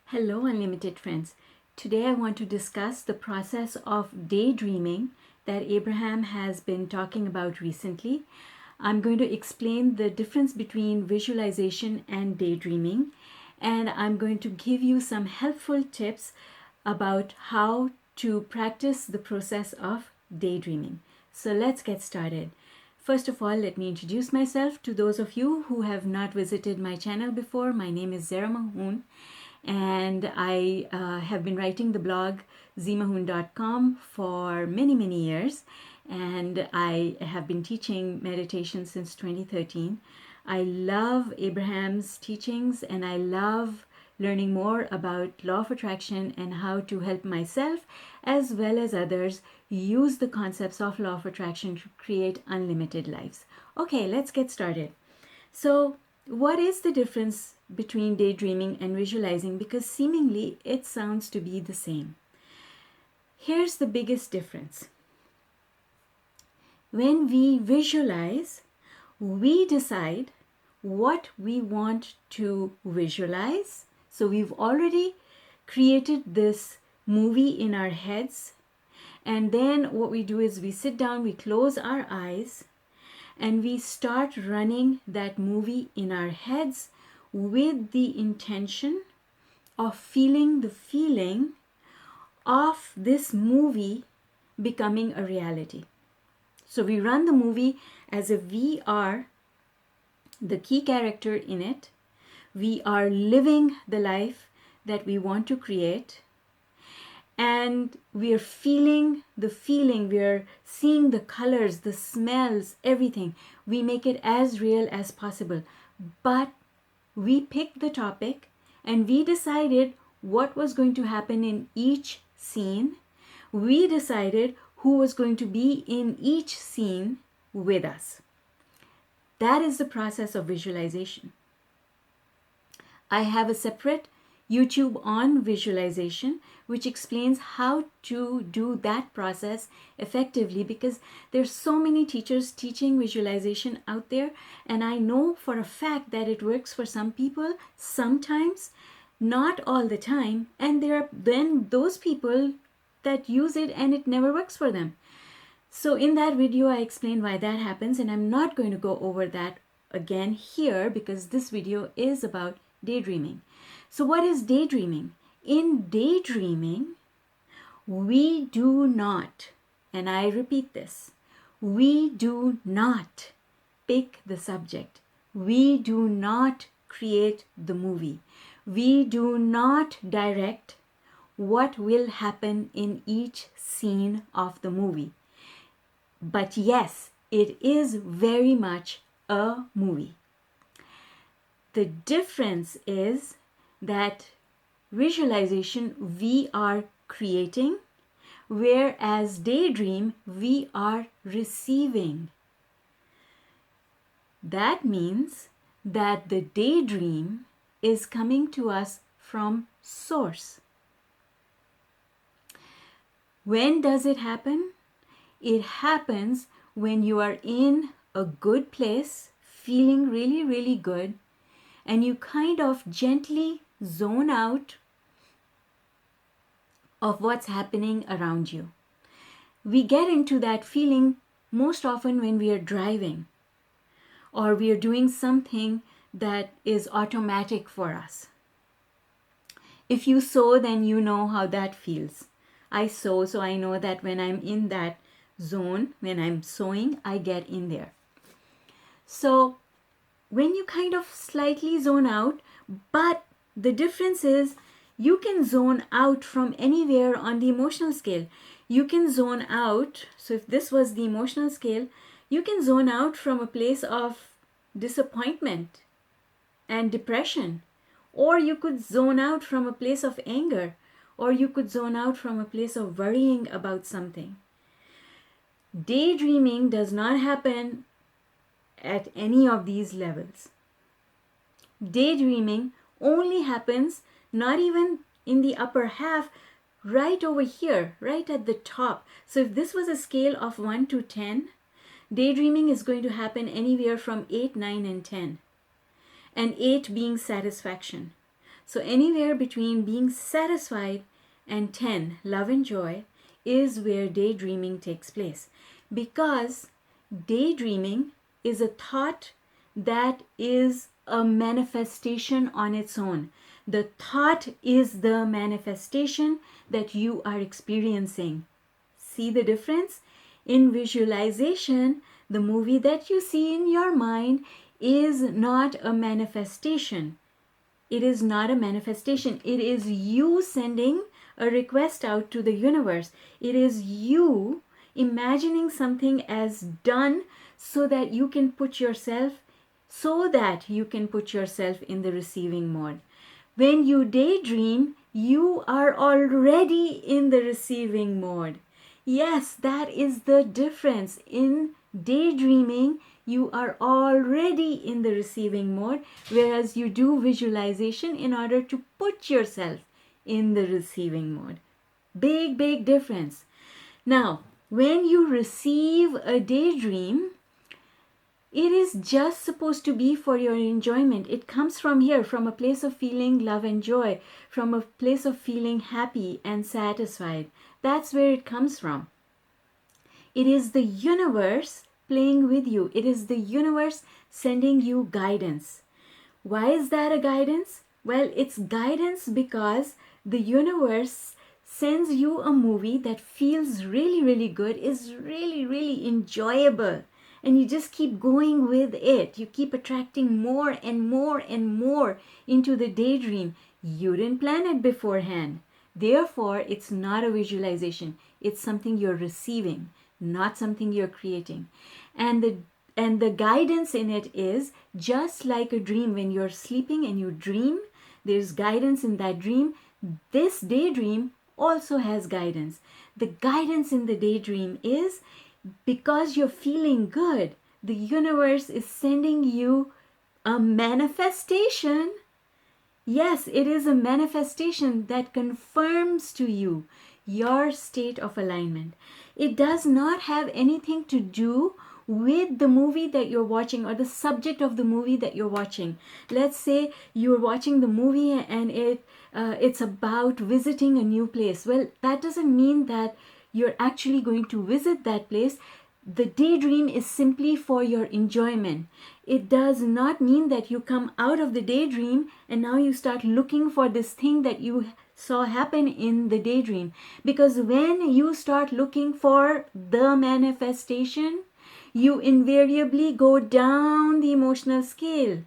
Hello, Unlimited friends. Today I want to discuss the process of daydreaming that Abraham has been talking about recently. I'm going to explain the difference between visualization and daydreaming, and I'm going to give you some helpful tips about how to practice the process of daydreaming. So let's get started. First of all, let me introduce myself to those of you who have not visited my channel before. My name is Zara Mahoon, and I have been writing the blog zmahoon.com for many years, and I have been teaching meditation since 2013. I love Abraham's teachings, and I love learning more about law of attraction and how to help myself as well as others use the concepts of law of attraction to create unlimited lives. Okay, let's get started. So, what is the difference between daydreaming and visualizing? Because seemingly it sounds to be the same. Here's the biggest difference. When we visualize, we decide what we want to visualize. So we've already created this movie in our heads. And then what we do is we sit down, we close our eyes, and we start running that movie in our heads with the intention of feeling the feeling of this movie becoming a reality. So we run the movie as if we are the key character in it. We are living the life that we want to create, and we are feeling the feeling, we are seeing the colors, the smells, everything. We make it as real as possible. But we picked the topic and we decided what was going to happen in each scene. We decided who was going to be in each scene with us. That is the process of visualization. I have a separate YouTube on visualization, which explains how to do that process effectively, because there's so many teachers teaching visualization out there, and I know for a fact that it works for some people sometimes, not all the time, and there are then those people that use it and it never works for them. So in that video I explained why that happens, and I'm not going to go over that again here because this video is about daydreaming. So what is daydreaming? In daydreaming, we do not, and I repeat this, we do not pick the subject. We do not create the movie. We do not direct what will happen in each scene of the movie. But yes, it is very much a movie. The difference is that visualization we are creating, whereas daydream we are receiving. That means that the daydream is coming to us from source. When does it happen? It happens when you are in a good place, feeling really good, and you kind of gently zone out of what's happening around you. We get into that feeling most often when we are driving or we are doing something that is automatic for us. If you sew, then you know how that feels. I sew, so I know that when I'm in that zone, when I'm sewing, I get in there. So when you kind of slightly zone out, but the difference is you can zone out from anywhere on the emotional scale. You can zone out, so if this was the emotional scale, you can zone out from a place of disappointment and depression, or you could zone out from a place of anger, or you could zone out from a place of worrying about something. Daydreaming does not happen at any of these levels. Daydreaming only happens not even in the upper half, right over here, right at the top. So if this was a scale of 1 to 10, daydreaming is going to happen anywhere from 8, 9, and 10. And 8 being satisfaction. So anywhere between being satisfied and 10, love and joy, is where daydreaming takes place. Because daydreaming is a thought that is a manifestation on its own. The thought is the manifestation that you are experiencing. See the difference? In visualization, the movie that you see in your mind is not a manifestation. It is not a manifestation. It is you sending a request out to the universe. It is you imagining something as done so that you can put yourself in the receiving mode. When you daydream, you are already in the receiving mode. Yes, that is the difference. In daydreaming, you are already in the receiving mode, whereas you do visualization in order to put yourself in the receiving mode. Big, big difference. Now, when you receive a daydream, it is just supposed to be for your enjoyment. It comes from here, from a place of feeling love and joy, from a place of feeling happy and satisfied. That's where it comes from. It is the universe playing with you. It is the universe sending you guidance. Why is that a guidance? Well, it's guidance because the universe sends you a movie that feels really, really good, is really, really enjoyable. And you just keep going with it. You keep attracting more and more and more into the daydream. You didn't plan it beforehand. Therefore, it's not a visualization. It's something you're receiving, not something you're creating. And the guidance in it is just like a dream. When you're sleeping and you dream, there's guidance in that dream. This daydream also has guidance. The guidance in the daydream is because you're feeling good. The universe is sending you a manifestation. Yes, it is a manifestation that confirms to you your state of alignment. It does not have anything to do with the movie that you're watching or the subject of the movie that you're watching. Let's say you're watching the movie and it's about visiting a new place. Well, that doesn't mean that you're actually going to visit that place. The daydream is simply for your enjoyment. It does not mean that you come out of the daydream and now you start looking for this thing that you saw happen in the daydream. Because when you start looking for the manifestation, you invariably go down the emotional scale.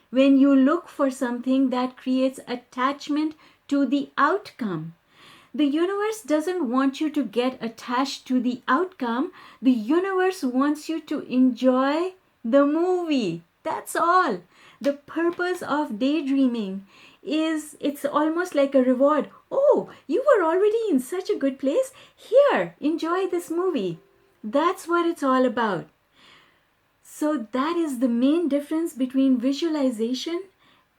When you look for something that creates attachment to the outcome, the universe doesn't want you to get attached to the outcome. The universe wants you to enjoy the movie. That's all. The purpose of daydreaming is it's almost like a reward. Oh, you were already in such a good place. Here, enjoy this movie. That's what it's all about. So that is the main difference between visualization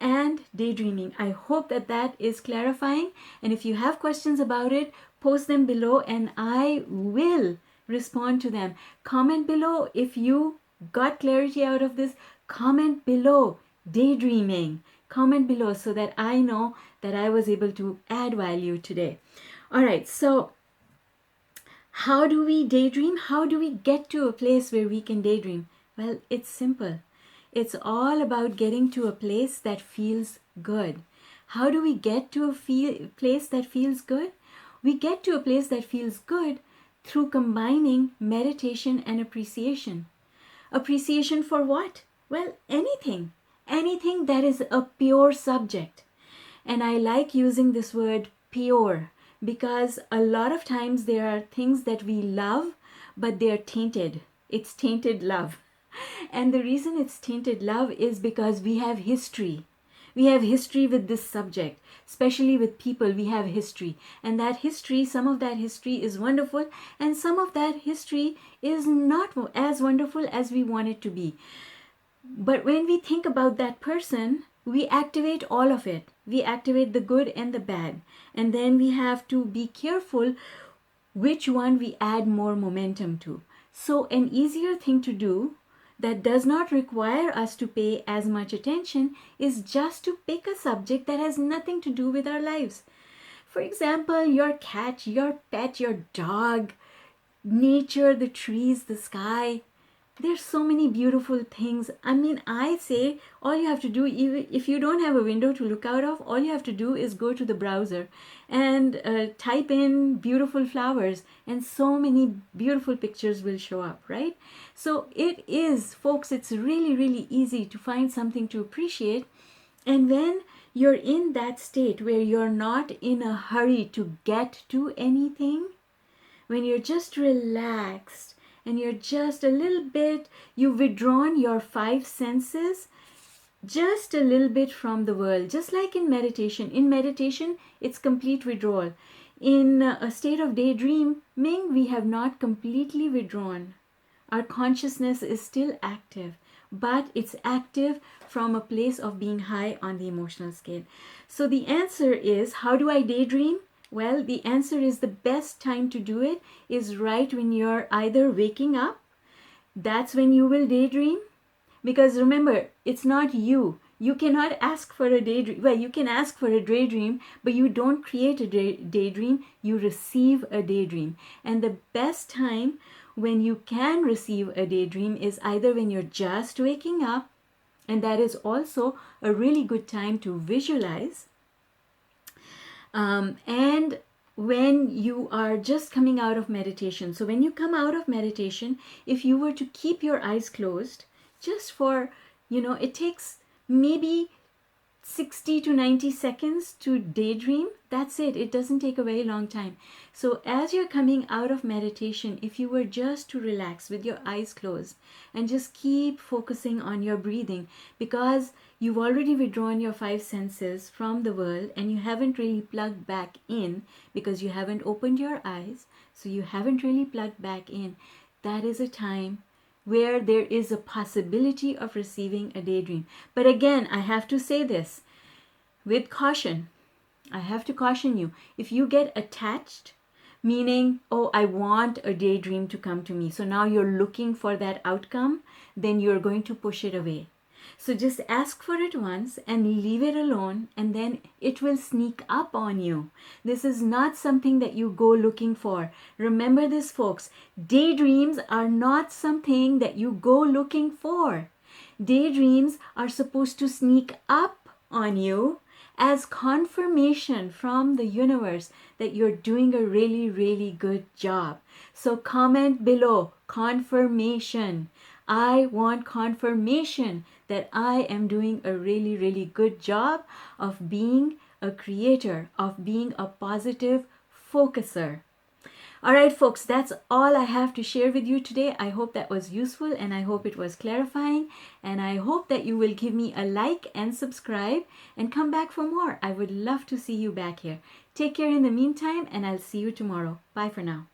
and daydreaming. I hope that is clarifying. And if you have questions about it, post them below and I will respond to them. Comment below if you got clarity out of this. Comment below daydreaming. Comment below so that I know that I was able to add value today. All right, so how do we daydream? How do we get to a place where we can daydream? Well, it's simple. It's all about getting to a place that feels good. How do we get to a place that feels good? We get to a place that feels good through combining meditation and appreciation. Appreciation for what? Well, anything. Anything that is a pure subject. And I like using this word pure because a lot of times there are things that we love, but they're tainted. It's tainted love. And the reason it's tainted love is because we have history. We have history with this subject, especially with people. We have history. And that history, some of that history is wonderful, and some of that history is not as wonderful as we want it to be. But when we think about that person, we activate all of it. We activate the good and the bad. And then we have to be careful which one we add more momentum to. So an easier thing to do that does not require us to pay as much attention is just to pick a subject that has nothing to do with our lives. For example, your cat, your pet, your dog, nature, the trees, the sky. There's so many beautiful things. I mean, I say all you have to do, even if you don't have a window to look out of, all you have to do is go to the browser and type in beautiful flowers, and so many beautiful pictures will show up, right? So it is, folks, it's really, really easy to find something to appreciate. And when you're in that state where you're not in a hurry to get to anything, when you're just relaxed and you're just a little bit, you've withdrawn your five senses just a little bit from the world, just like in meditation. In meditation, it's complete withdrawal. In a state of daydreaming, we have not completely withdrawn. Our consciousness is still active, but it's active from a place of being high on the emotional scale. So the answer is, how do I daydream? Well, the answer is the best time to do it is right when you're either waking up. That's when you will daydream. Because remember, it's not you. You cannot ask for a daydream. Well, you can ask for a daydream, but you don't create a daydream. You receive a daydream. And the best time when you can receive a daydream is either when you're just waking up, and that is also a really good time to visualize. And when you are just coming out of meditation. So when you come out of meditation, if you were to keep your eyes closed, just for, it takes maybe 60 to 90 seconds to daydream. That's it. It doesn't take a very long time. So as you're coming out of meditation, if you were just to relax with your eyes closed and just keep focusing on your breathing, because you've already withdrawn your five senses from the world and you haven't really plugged back in because you haven't opened your eyes. So you haven't really plugged back in. That is a time where there is a possibility of receiving a daydream. But again, I have to say this with caution. I have to caution you. If you get attached, meaning, oh, I want a daydream to come to me, so now you're looking for that outcome, then you're going to push it away. So just ask for it once and leave it alone, and then it will sneak up on you. This is not something that you go looking for. Remember this, folks. Daydreams are not something that you go looking for. Daydreams are supposed to sneak up on you as confirmation from the universe that you're doing a really, really good job. So comment below, confirmation. I want confirmation that I am doing a really, really good job of being a creator, of being a positive focuser. All right, folks, that's all I have to share with you today. I hope that was useful and I hope it was clarifying. And I hope that you will give me a like and subscribe and come back for more. I would love to see you back here. Take care in the meantime, and I'll see you tomorrow. Bye for now.